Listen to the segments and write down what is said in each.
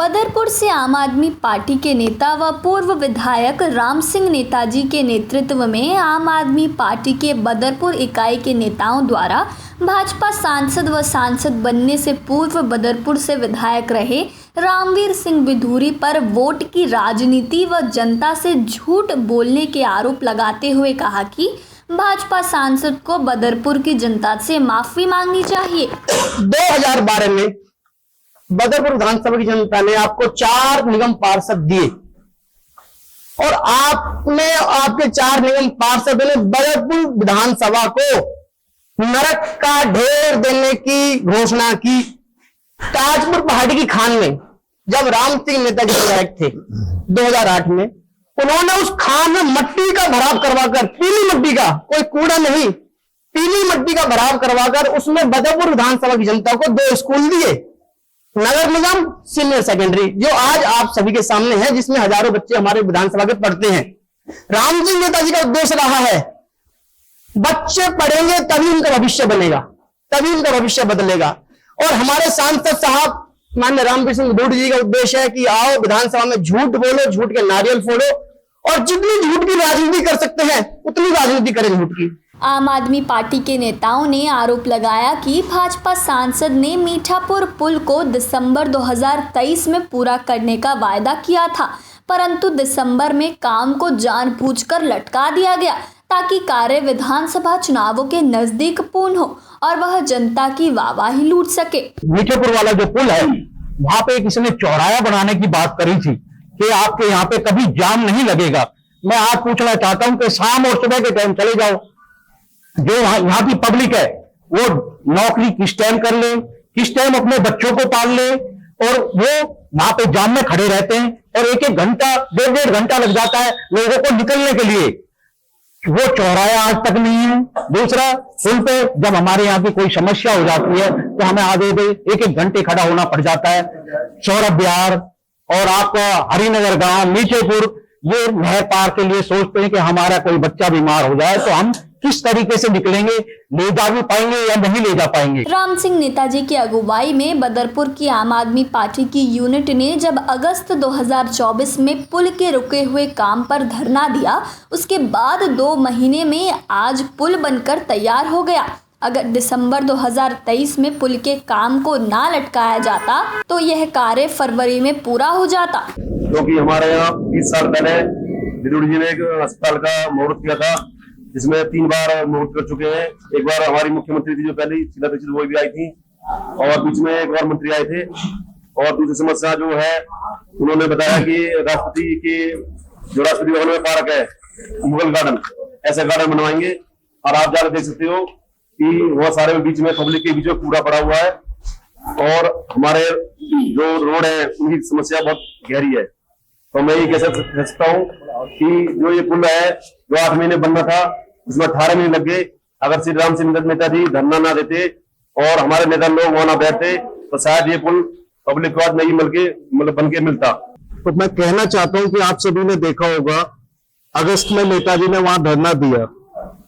बदरपुर से आम आदमी पार्टी के नेता व पूर्व विधायक राम सिंह नेताजी के नेतृत्व में आम आदमी पार्टी के बदरपुर इकाई के नेताओं द्वारा भाजपा सांसद व सांसद बनने से पूर्व बदरपुर से विधायक रहे रामवीर सिंह बिधूरी पर वोट की राजनीति व जनता से झूठ बोलने के आरोप लगाते हुए कहा कि भाजपा सांसद को बदरपुर की जनता से माफी मांगनी चाहिए। 2012 में बदरपुर विधानसभा की जनता ने आपको 4 निगम पार्षद दिए और आपने आपके 4 निगम पार्षद ने बदरपुर विधानसभा को नरक का ढेर देने की घोषणा की। ताजपुर पहाड़ी की खान में जब राम सिंह नेताजी विधायक थे 2008 में, उन्होंने उस खान में मट्टी का भराव करवाकर, पीली मट्टी का, कोई कूड़ा नहीं, पीली मट्टी का भराव करवाकर उसमें बदरपुर विधानसभा की जनता को 2 स्कूल दिए, नगर निगम सीनियर सेकेंडरी, जो आज आप सभी के सामने है, जिसमें हजारों बच्चे हमारे विधानसभा के पढ़ते हैं। राम सिंह नेताजी का उद्देश्य रहा है बच्चे पढ़ेंगे तभी उनका भविष्य बनेगा, तभी उनका भविष्य बदलेगा। और हमारे सांसद साहब माननीय रामवीर सिंह बिधूरी जी का उद्देश्य है कि आओ विधानसभा में झूठ बोलो, झूठ के नारियल फोड़ो और जितनी झूठ की राजनीति कर सकते हैं उतनी राजनीति करें झूठ की। आम आदमी पार्टी के नेताओं ने आरोप लगाया कि भाजपा सांसद ने मीठापुर पुल को दिसंबर 2023 में पूरा करने का वायदा किया था, परंतु दिसंबर में काम को जानबूझकर लटका दिया गया ताकि कार्य विधानसभा चुनावों के नजदीक पूर्ण हो और वह जनता की वाहवाही लूट सके। मीठापुर वाला जो पुल है वहां पे किसी ने चौराहा बनाने की बात करी थी कि आपके यहाँ पे कभी जाम नहीं लगेगा। मैं आज पूछना चाहता हूं कि शाम और सुबह के टाइम चले जाओ, जो यहाँ की पब्लिक है वो नौकरी किस टाइम कर ले, किस टाइम अपने बच्चों को पाल ले, और वो वहां पे जाम में खड़े रहते हैं और 1-1 घंटा 1.5 घंटा लग जाता है लोगों को निकलने के लिए। वो चौराहा आज तक नहीं है। दूसरा, पुल पे जब हमारे यहाँ की कोई समस्या हो जाती है तो हमें आगे 1-1 घंटे खड़ा होना पड़ जाता है। सौरभ विहार और आपका हरिनगर गांव, मीठेपुर, ये नहर पार के लिए सोचते हैं कि हमारा कोई बच्चा बीमार हो जाए तो हम किस तरीके से निकलेंगे, ले जा भी पाएंगे या नहीं ले जा पाएंगे। राम सिंह नेताजी की अगुवाई में बदरपुर की आम आदमी पार्टी की यूनिट ने जब अगस्त 2024 में पुल के रुके हुए काम पर धरना दिया, उसके बाद 2 महीने में आज पुल बनकर तैयार हो गया। अगर दिसंबर 2023 में पुल के काम को ना लटकाया जाता तो यह कार्य फरवरी में पूरा हो जाता। क्योंकि हमारे यहाँ 20 साल पहले बिधूरी जी ने एक अस्पताल का मुहूर्त किया था, जिसमें 3 बार मुहूर्त कर चुके हैं। एक बार हमारी मुख्यमंत्री थी जो पहली शीला दीक्षित, वो भी आई थी, और बीच में एक बार मंत्री आए थे। और दूसरी समस्या जो है, उन्होंने बताया कि राष्ट्रपति के जो राष्ट्रपति भवन में पार्क है, मुगल गार्डन, ऐसे गार्डन बनवाएंगे। और आप जाकर देख सकते हो कि वह सारे बीच में पब्लिक के बीच में कूड़ा पड़ा हुआ है और हमारे जो रोड है उनकी समस्या बहुत गहरी है। तो मैं ये कह सकता हूँ कि जो ये पुल है जो 8 महीने बनना था, उसमें 18 महीने लग गए। अगर श्री राम सिंह नेताजी धरना ना देते और हमारे नेता लोग वहां ना बैठते तो शायद ये पुल पब्लिक को आज नहीं बन के मिलता। तो मैं कहना चाहता हूं कि आप सभी ने देखा होगा अगस्त में नेताजी ने वहां धरना दिया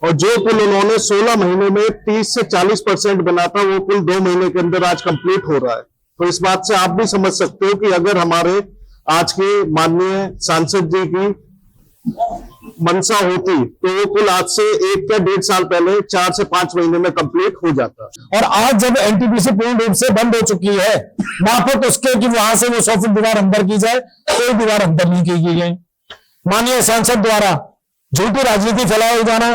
और जो पुल उन्होंने 16 महीने में 30 से 40% बना था, वो पुल 2 महीने के अंदर आज कंप्लीट हो रहा है। तो इस बात से आप भी समझ सकते हो कि अगर हमारे आज के माननीय सांसद जी की मंशा होती तो वो पुल आज से 1 या 1.5 साल पहले 4 से 5 महीने में कंप्लीट हो जाता। और आज जब एनटीपीसी पूर्ण रूप से बंद हो चुकी है, माफक उसके कि वहां से वो 100 फुट दीवार अंदर की जाए, कोई दीवार अंदर नहीं की गई। माननीय सांसद द्वारा झूठी राजनीति फैलाया जाना,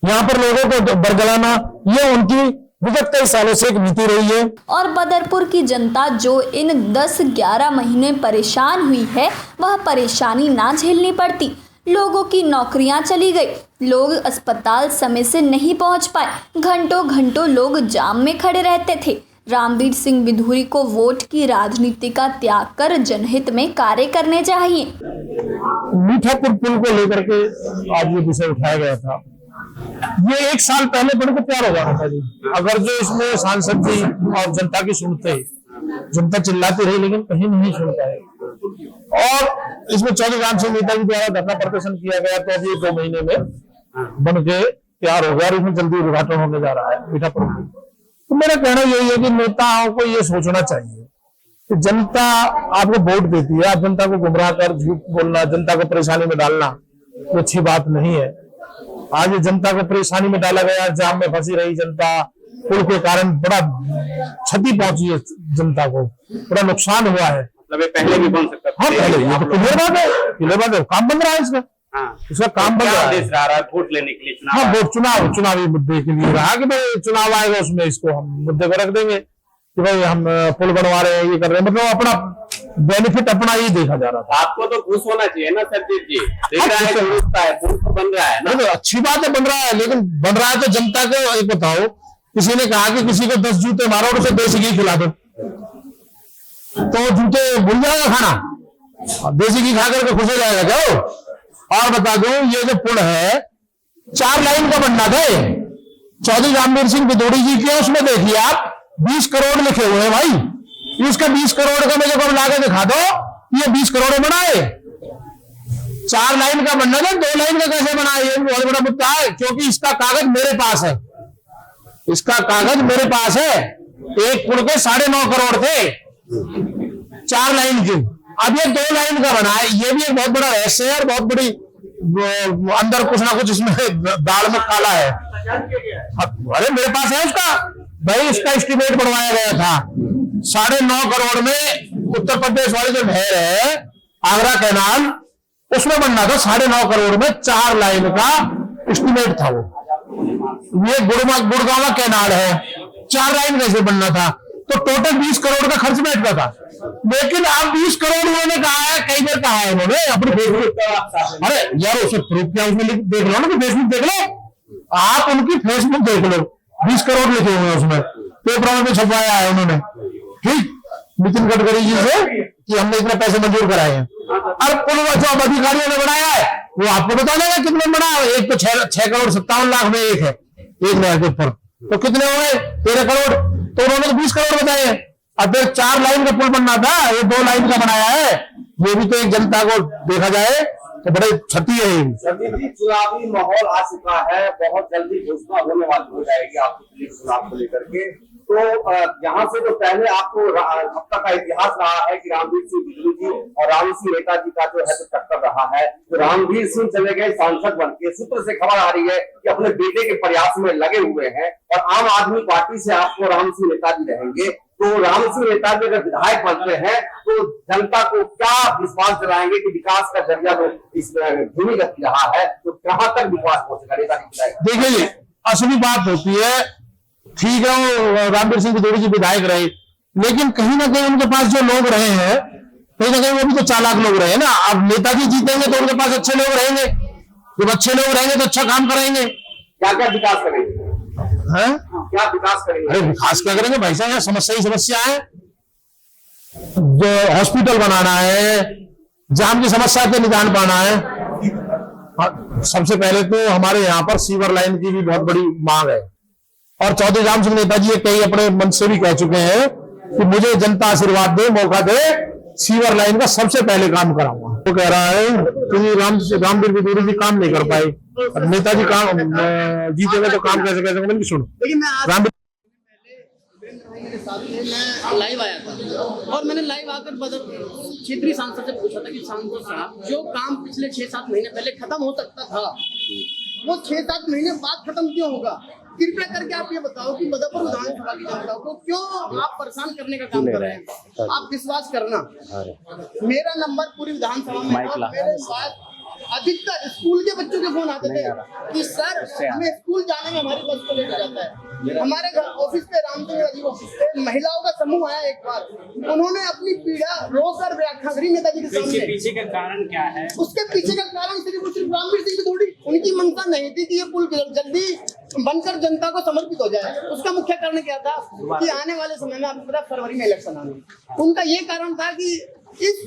यहाँ पर लोगों को बरगलाना, ये उनकी विगत कई सालों से एक नीति रही है। और बदरपुर की जनता जो इन 10-11 महीने परेशान हुई है, वह परेशानी ना झेलनी पड़ती। लोगों की नौकरियां चली गई, लोग अस्पताल समय से नहीं पहुंच पाए, घंटों घंटों लोग जाम में खड़े रहते थे। रामवीर सिंह बिधूरी को वोट की राजनीति का त्याग कर जनहित में कार्य करने चाहिए। मीठापुर पुल को लेकर के आज ये विषय उठाया गया था। ये 1 साल पहले बड़े को तैयार हो जाना था जी। अगर जो इसमें सांसद जी और जनता की सुनते, जनता चिल्लाती रही लेकिन कहीं नहीं सुनता है। और इसमें चौधरी राम सिंह नेताजी द्वारा धरना प्रदर्शन किया गया तो अभी 2 महीने में बन के तैयार हो गया और इसमें जल्दी उद्घाटन होने जा रहा है मीठापुर। तो मेरा कहना यही है कि नेताओं को ये सोचना चाहिए कि जनता आपको वोट देती है, आप जनता को गुमराह कर झूठ बोलना, जनता को परेशानी में डालना ये अच्छी बात नहीं है। आज ये जनता को परेशानी में डाला गया, जाम में फंसी रही जनता, पुल के कारण बड़ा क्षति पहुंची है जनता को, बड़ा नुकसान हुआ है। मतलब पहले भी बन सकता था। हाँ पहले ये तो क्लियर बात है, काम बन रहा है इसका। हाँ, इसका काम बन रहा है। रहा है वोट लेने के लिए चुनाव। हाँ वोट चुनावी मुद्दे के लिए रहा कि भाई चुनाव आएगा उसमें इसको हम मुद्दे को रख देंगे कि भाई हम पुल बनवा रहे हैं, ये कर रहे हैं, मतलब अपना बेनिफिट अपना ही देखा जा रहा था। आपको तो खुश होना चाहिए ना सरजीत जी, देख रहा है पुल तो बन रहा है ना। तो अच्छी बात है बन रहा है, लेकिन बन रहा है तो जनता को एक बताओ, किसी ने कहा कि किसी को 10 जूते मारो और उसे देसी घी खिला दो, तो जूते भूल जाएगा खाना, देसी घी खा करके खुश हो जाएगा क्या? और बता दूं ये जो पुल है 4 लाइन का बनना था, चौधरी रामवीर सिंह भदौड़ी जी के, उसमें देखिए आप 20 करोड़ लिखे हुए हैं भाई। इसका 20 करोड़ का मुझे कब लाके दिखा दो ये 20 करोड़ बनाए। 4 लाइन का बनना था, 2 लाइन का कैसे बनाए, ये बहुत बड़ा मुद्दा है। क्योंकि इसका कागज मेरे पास है, इसका कागज मेरे पास है। एक पुल के 9.5 करोड़ थे 4 लाइन की, अब ये 2 लाइन का बना है। ये भी एक बहुत बड़ा रहस्य है और बहुत बड़ी अंदर कुछ ना कुछ इसमें दाल में काला है। अरे मेरे पास है उसका भाई, इसका एस्टीमेट बनवाया गया था 9.5 करोड़ में। उत्तर प्रदेश वाली जो नहर है आगरा कैनाल, उसमें बनना था 9.5 करोड़ में 4 लाइन का एस्टीमेट था वो। ये गुड़गांव कैनाल है, 4 लाइन कैसे बनना था? तो टोटल 20 करोड़ का खर्च बैठता था। लेकिन अब 20 करोड़ उन्होंने कहा है, कई बार कहा है उन्होंने अपने फेसबुक। अरे यार उसे प्रूफ क्या, उसमें देख लो ना, फेसबुक देख लो आप, उनकी फेसबुक देख लो, 20 करोड़ लिखे हुए हैं उसमें, पेपरों में छपवाया है उन्होंने, ठीक, नितिन गडकरी जी से कि हमने इतने पैसे मंजूर कराए हैं। और पुल जो अधिकारियों ने बनाया है वो आपको बता देगा कितने बना है। एक तो 6 करोड़ 57 लाख में एक है, एक नहर के ऊपर, तो कितने हो गए 13 करोड़, तो उन्होंने तो 20 करोड़ बताए हैं। अब 4 लाइन का पुल बनना था, ये 2 लाइन का बनाया है। ये भी तो एक जनता को देखा जाए तो बड़ी क्षति है। सरजीत जी, चुनावी माहौल आ चुका है, बहुत जल्दी घोषणा होने वाली हो जाएगी आपके चुनाव को लेकर के। तो यहाँ से तो पहले आपको अब तक का इतिहास रहा है कि रामवीर सिंह बिजली जी और राम सिंह नेताजी का जो है तो टक्कर रहा है। तो रामवीर सिंह चले गए सांसद बन के, सूत्र से खबर आ रही है कि अपने बेटे के प्रयास में लगे हुए हैं और आम आदमी पार्टी से आपको राम सिंह नेताजी रहेंगे। तो राम सिंह नेताजी अगर विधायक बनते हैं तो जनता को क्या विश्वास दिलाएंगे कि विकास का जरिया तो इस धीमी गति रहा है, तो कहां तक विश्वास पहुंचेगा नेताजी? देखिए असली बात होती है, ठीक है वो रामवीर सिंह भदौड़ी जी विधायक रहे, लेकिन कहीं ना कहीं उनके पास जो लोग रहे हैं, कहीं ना कहीं वो भी तो चालाक लोग रहे ना। अब नेताजी जीतेंगे तो उनके पास अच्छे लोग रहेंगे, जब अच्छे लोग रहेंगे तो अच्छा काम करेंगे। क्या क्या विकास करेंगे? क्या विकास करेंगे? अरे विकास क्या करेंगे भाई साहब, समस्या ही समस्या है। जो हॉस्पिटल बनाना है, जाम की समस्या के निदान पाना है। सबसे पहले तो हमारे यहाँ पर सीवर लाइन की भी बहुत बड़ी मांग है और चौधरी राम सिंह नेताजी कई अपने मन से भी कह चुके हैं कि मुझे जनता आशीर्वाद दे, मौका दे, सीवर लाइन का सबसे पहले काम कराऊंगा। वो कह रहा है कि रामवीर भदौड़ी जी काम नहीं कर पाए, नेताजी काम जीतेंगे तो काम कैसे कैसे मैंने सुनो। मैं लाइव आया था और मैंने लाइव आकर क्षेत्रीय सांसद से पूछा था कि सांसद साहब जो काम पिछले 6-7 महीने पहले खत्म हो सकता था वो 6-7 महीने बाद खत्म क्यों होगा? कृपया करके आप ये बताओ कि बदरपुर विधानसभा की जनता को क्यों आप परेशान करने का काम कर रहे हैं? आप विश्वास करना, मेरा नंबर पूरी विधानसभा में और मेरे बाद अधिकतर स्कूल के बच्चों के फोन आते थे कि सर हमें स्कूल जाने में हमारी बस को लेकर जाता है। हमारे घर ऑफिस पे रामचंद्र जी ऑफिस पे महिलाओं का समूह आया एक बार, उन्होंने अपनी पीड़ा रोकर व्याख्या करी नेताजी के सामने। पीछे का कारण क्या है? उसके पीछे का कारण सिर्फ रामवीर सिंह भदौड़ी, उनकी मंशा नहीं थी कि ये पुल जल्दी बनकर जनता को समर्पित हो जाए। उसका मुख्य कारण क्या था कि आने वाले समय में आपको पता फरवरी में इलेक्शन आने, उनका ये कारण था कि इस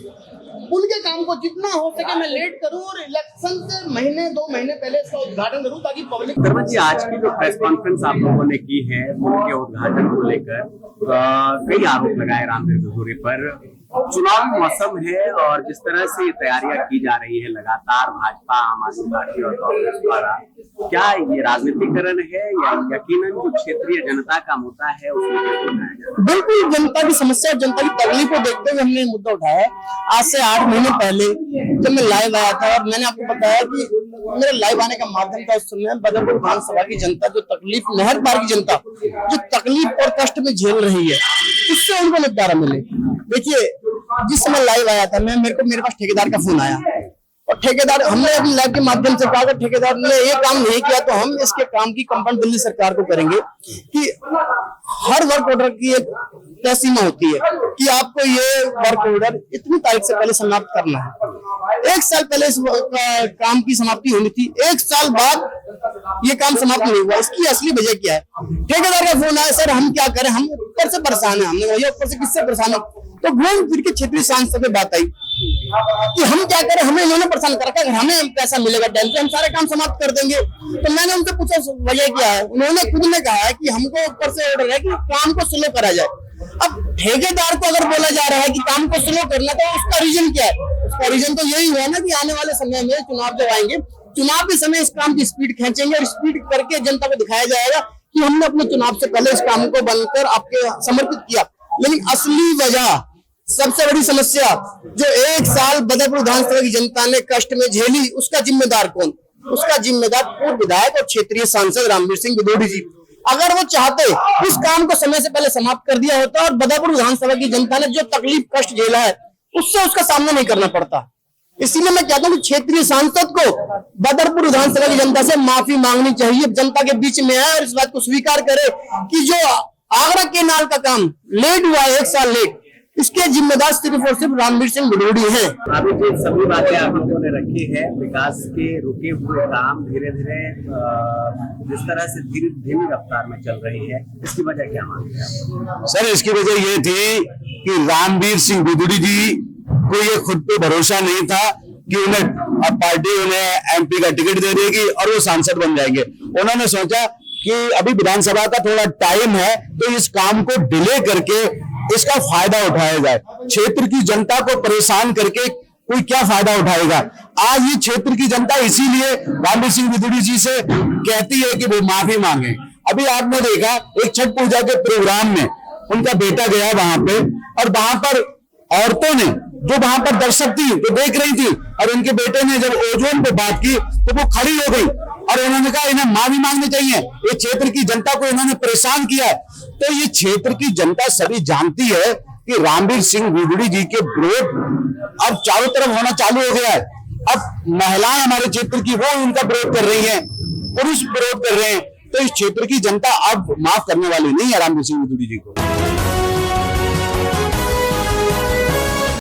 पुल के काम को जितना हो सके मैं लेट करूं और इलेक्शन से 1-2 महीने पहले इसका उद्घाटन करूं ताकि पब्लिक। धर्मत जी, आज की जो प्रेस कॉन्फ्रेंस आप लोगों ने की है पुल के उद्घाटन को लेकर, कई आरोप लगाए रामवीर भदौड़ी पर चुनावी मौसम है और जिस तरह से तैयारियां की जा रही है लगातार भाजपा, आम आदमी पार्टी और कांग्रेस द्वारा, क्या ये राजनीतिकरण है या यकीनन जो क्षेत्रीय जनता का मुद्दा है उसमें उठाया जा रहा है? बिल्कुल जनता की समस्या और जनता की तकलीफ को देखते हुए हमने मुद्दा उठाया है। आज से 8 महीने पहले जब मैं लाइव आया था और मैंने आपको बताया कि मेरे लाइव आने का माध्यम था उस समय बदरपुर विधानसभा की जनता जो तकलीफ, नहर पार की जनता जो तकलीफ और कष्ट में झेल रही है, इससे उनको निपटारा मिले। देखिए जिस समय लाइव आया था मेरे पास ठेकेदार का फोन आया और ठेकेदार, हमने अपनी लाइव के माध्यम से कहा कि ठेकेदार ने ये काम नहीं किया तो हम इसके काम की कंप्लेंट दिल्ली सरकार को करेंगे कि हर वर्क ऑर्डर की एक तय सीमा होती है कि आपको ये वर्क ऑर्डर इतनी तारीख से पहले समाप्त करना है। 1 साल पहले इस काम की समाप्ति होनी थी, 1 साल बाद ये काम समाप्त नहीं हुआ। इसकी असली वजह क्या है? ठेकेदार का फोन आया, सर हम क्या करें, हम ऊपर से परेशान है। हमने भैया ऊपर से किससे परेशान है? तो घूम फिर के क्षेत्रीय सांसद पे बात आई कि हम क्या करें, हमें इन्होंने परेशान कर रखा है, हमें पैसा मिलेगा टाइम पे, हम सारे काम समाप्त कर देंगे। तो मैंने उनसे पूछा वजह क्या है, उन्होंने खुद ने कहा है कि हमको ऊपर से ऑर्डर है कि काम को स्लो करा जाए। अब ठेकेदार को अगर बोला जा रहा है कि काम को स्लो करना, तो उसका रीजन क्या है? उसका रीजन तो यही हुआ ना कि आने वाले समय में चुनाव जब आएंगे, चुनाव के समय इस काम की स्पीड खींचेंगे और स्पीड करके जनता को दिखाया जाएगा कि हमने अपने चुनाव से पहले इस काम को बनकर आपके समर्पित किया। लेकिन असली वजह, सबसे बड़ी समस्या जो 1 साल बदरपुर विधानसभा की जनता ने कष्ट में झेली, उसका जिम्मेदार कौन? उसका जिम्मेदार पूर्व विधायक और क्षेत्रीय सांसद रामवीर सिंह विदोड़ी जी। अगर वो चाहते इस काम को समय से पहले समाप्त कर दिया होता और बदरपुर विधानसभा की जनता ने जो तकलीफ कष्ट झेला है उससे उसका सामना नहीं करना पड़ता। इसीलिए मैं कहता हूँ कि क्षेत्रीय सांसद को बदरपुर विधानसभा की जनता से माफी मांगनी चाहिए, जनता के बीच में आए और इस बात को स्वीकार करे कि जो आगरा केनाल का काम लेट हुआ है, 1 साल लेट, इसके जिम्मेदार सिर्फ और सिर्फ रामवीर सिंह विदोड़ी हैं। अभी जो सभी बातें आप लोगों ने रखी है, विकास के रुके हुए काम धीरे धीरे जिस तरह से धीमी रफ्तार में चल रही है, इसकी वजह क्या मानते हैं? सर इसकी वजह ये थी कि रामवीर सिंह विदोड़ी जी को ये खुद पे भरोसा नहीं था कि उन्हें अब पार्टी उन्हें एमपी का टिकट दे देगी और वो सांसद बन जाएंगे। उन्होंने सोचा कि अभी विधानसभा का थोड़ा टाइम है तो इस काम को डिले करके इसका फायदा उठाया जाए। क्षेत्र की जनता को परेशान करके कोई क्या फायदा उठाएगा? आज ये क्षेत्र की जनता इसीलिए रामवीर सिंह विदोड़ी जी से कहती है कि वो माफी मांगे। अभी आपने देखा एक छठ पूजा के प्रोग्राम में उनका बेटा गया वहां पे और वहां पर औरतों ने जो वहां पर दर्शक थी वो देख रही थी और उनके बेटे ने जब ओजोन पे बात की तो वो खड़ी हो गई और उन्होंने कहा इन्हें माफी मांगनी चाहिए, ये क्षेत्र की जनता को इन्होंने परेशान किया। तो ये क्षेत्र की जनता सभी जानती है कि रामवीर सिंह विदोड़ी जी के विरोध अब चारों तरफ होना चालू हो गया है। अब महिलाएं हमारे क्षेत्र की वो उनका विरोध कर रही हैं, पुरुष विरोध कर रहे हैं। तो इस क्षेत्र की जनता अब माफ करने वाली नहीं है रामवीर सिंह विदोड़ी जी को।